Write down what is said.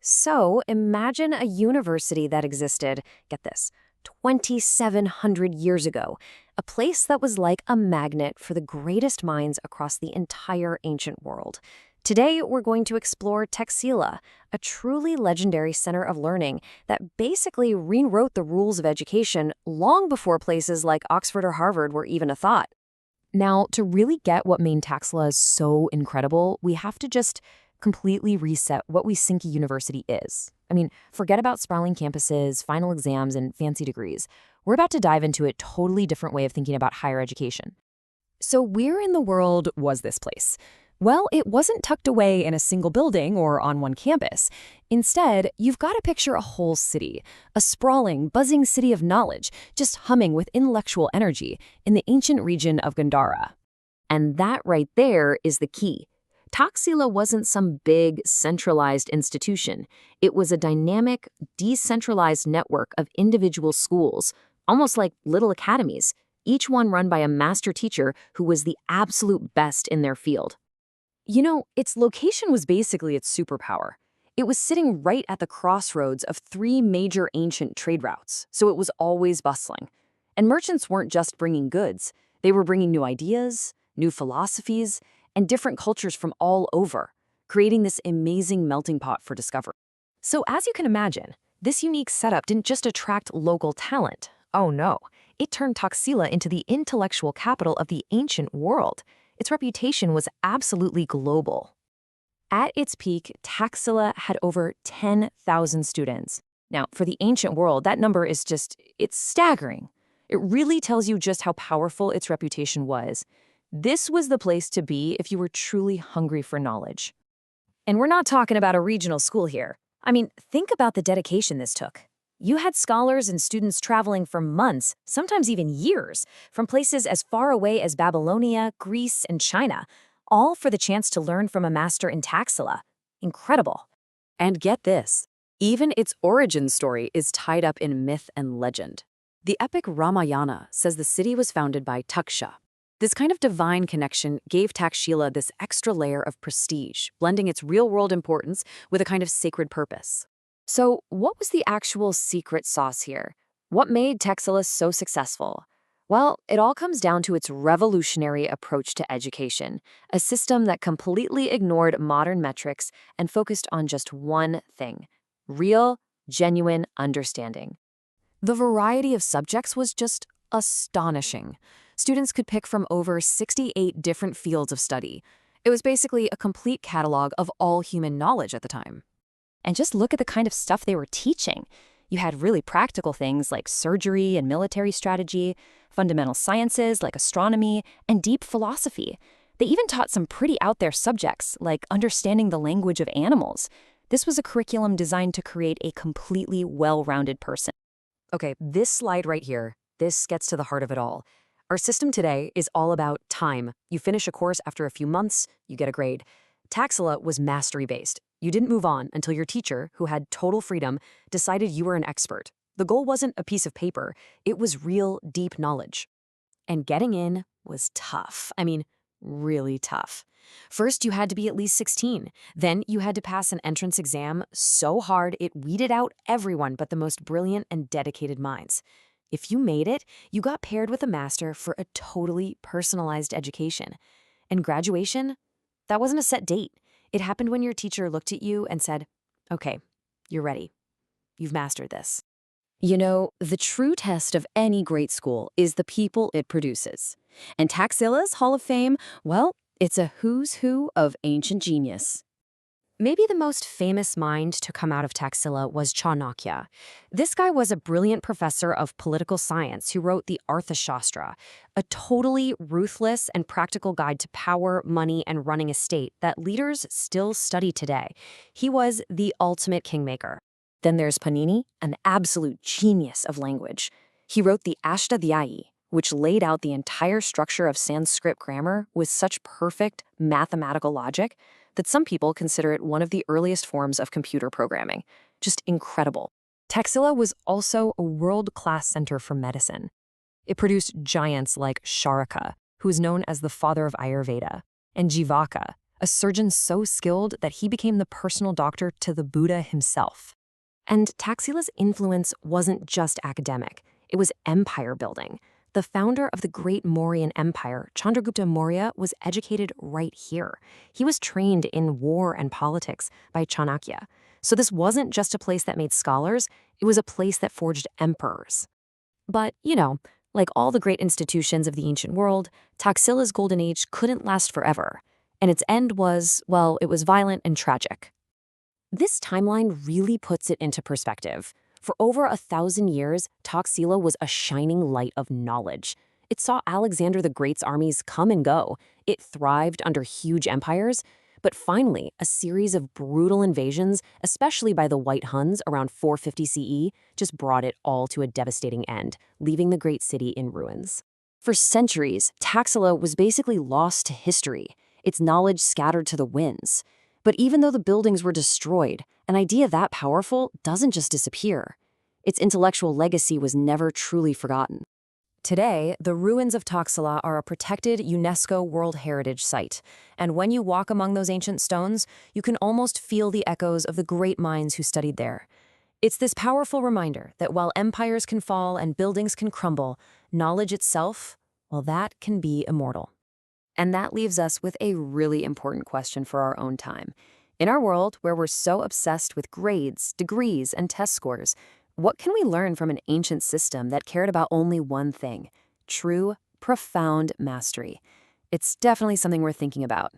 So imagine a university that existed, get this, 2,700 years ago, a place that was like a magnet for the greatest minds across the entire ancient world. Today, we're going to explore Taxila, a truly legendary center of learning that basically rewrote the rules of education long before places like Oxford or Harvard were even a thought. Now, to really get what made Taxila is so incredible, we have to just completely reset what we think a university is. I mean, forget about sprawling campuses, final exams, and fancy degrees. We're about to dive into a totally different way of thinking about higher education. So where in the world was this place? Well, it wasn't tucked away in a single building or on one campus. Instead, you've got to picture a whole city, a sprawling, buzzing city of knowledge, just humming with intellectual energy in the ancient region of Gandhara. And that right there is the key. Taxila wasn't some big, centralized institution. It was a dynamic, decentralized network of individual schools, almost like little academies, each one run by a master teacher who was the absolute best in their field. You know, its location was basically its superpower. It was sitting right at the crossroads of three major ancient trade routes, so it was always bustling. And merchants weren't just bringing goods. They were bringing new ideas, new philosophies, and different cultures from all over, creating this amazing melting pot for discovery. So as you can imagine, this unique setup didn't just attract local talent. Oh no, it turned Taxila into the intellectual capital of the ancient world. Its reputation was absolutely global. At its peak, Taxila had over 10,000 students. Now, for the ancient world, that number is it's staggering. It really tells you just how powerful its reputation was. This was the place to be if you were truly hungry for knowledge. And we're not talking about a regional school here. I mean, think about the dedication this took. You had scholars and students traveling for months, sometimes even years, from places as far away as Babylonia, Greece, and China, all for the chance to learn from a master in Taxila. Incredible. And get this, even its origin story is tied up in myth and legend. The epic Ramayana says the city was founded by Taksha. This kind of divine connection gave Takshashila this extra layer of prestige, blending its real-world importance with a kind of sacred purpose. So, what was the actual secret sauce here? What made Taxila so successful? Well, it all comes down to its revolutionary approach to education, a system that completely ignored modern metrics and focused on just one thing: real, genuine understanding. The variety of subjects was just astonishing. Students could pick from over 68 different fields of study. It was basically a complete catalog of all human knowledge at the time. And just look at the kind of stuff they were teaching. You had really practical things like surgery and military strategy, fundamental sciences like astronomy, and deep philosophy. They even taught some pretty out-there subjects like understanding the language of animals. This was a curriculum designed to create a completely well-rounded person. Okay, this slide right here, this gets to the heart of it all. Our system today is all about time. You finish a course after a few months, you get a grade. Taxila was mastery-based. You didn't move on until your teacher, who had total freedom, decided you were an expert. The goal wasn't a piece of paper, it was real, deep knowledge. And getting in was tough. I mean, really tough. First, you had to be at least 16. Then you had to pass an entrance exam so hard it weeded out everyone but the most brilliant and dedicated minds. If you made it, you got paired with a master for a totally personalized education. And graduation? That wasn't a set date. It happened when your teacher looked at you and said, "Okay, you're ready. You've mastered this." You know, the true test of any great school is the people it produces. And Taxila's Hall of Fame, well, it's a who's who of ancient genius. Maybe the most famous mind to come out of Taxila was Chanakya. This guy was a brilliant professor of political science who wrote the Arthashastra, a totally ruthless and practical guide to power, money, and running a state that leaders still study today. He was the ultimate kingmaker. Then there's Panini, an absolute genius of language. He wrote the Ashtadhyayi, which laid out the entire structure of Sanskrit grammar with such perfect mathematical logic that some people consider it one of the earliest forms of computer programming. Just incredible. Taxila was also a world-class center for medicine. It produced giants like Sharaka, who is known as the father of Ayurveda, and Jivaka, a surgeon so skilled that he became the personal doctor to the Buddha himself. And Taxila's influence wasn't just academic, it was empire building. The founder of the great Mauryan Empire, Chandragupta Maurya, was educated right here. He was trained in war and politics by Chanakya. So this wasn't just a place that made scholars, it was a place that forged emperors. But, like all the great institutions of the ancient world, Taxila's golden age couldn't last forever. And its end was, well, it was violent and tragic. This timeline really puts it into perspective. For over 1,000 years, Taxila was a shining light of knowledge. It saw Alexander the Great's armies come and go. It thrived under huge empires. But finally, a series of brutal invasions, especially by the White Huns around 450 CE, just brought it all to a devastating end, leaving the great city in ruins. For centuries, Taxila was basically lost to history, its knowledge scattered to the winds. But even though the buildings were destroyed, an idea that powerful doesn't just disappear. Its intellectual legacy was never truly forgotten. Today, the ruins of Taxila are a protected UNESCO World Heritage Site, and when you walk among those ancient stones, you can almost feel the echoes of the great minds who studied there. It's this powerful reminder that while empires can fall and buildings can crumble, knowledge itself, well, that can be immortal. And that leaves us with a really important question for our own time. In our world, where we're so obsessed with grades, degrees, and test scores, what can we learn from an ancient system that cared about only one thing? True, profound mastery. It's definitely something we're thinking about.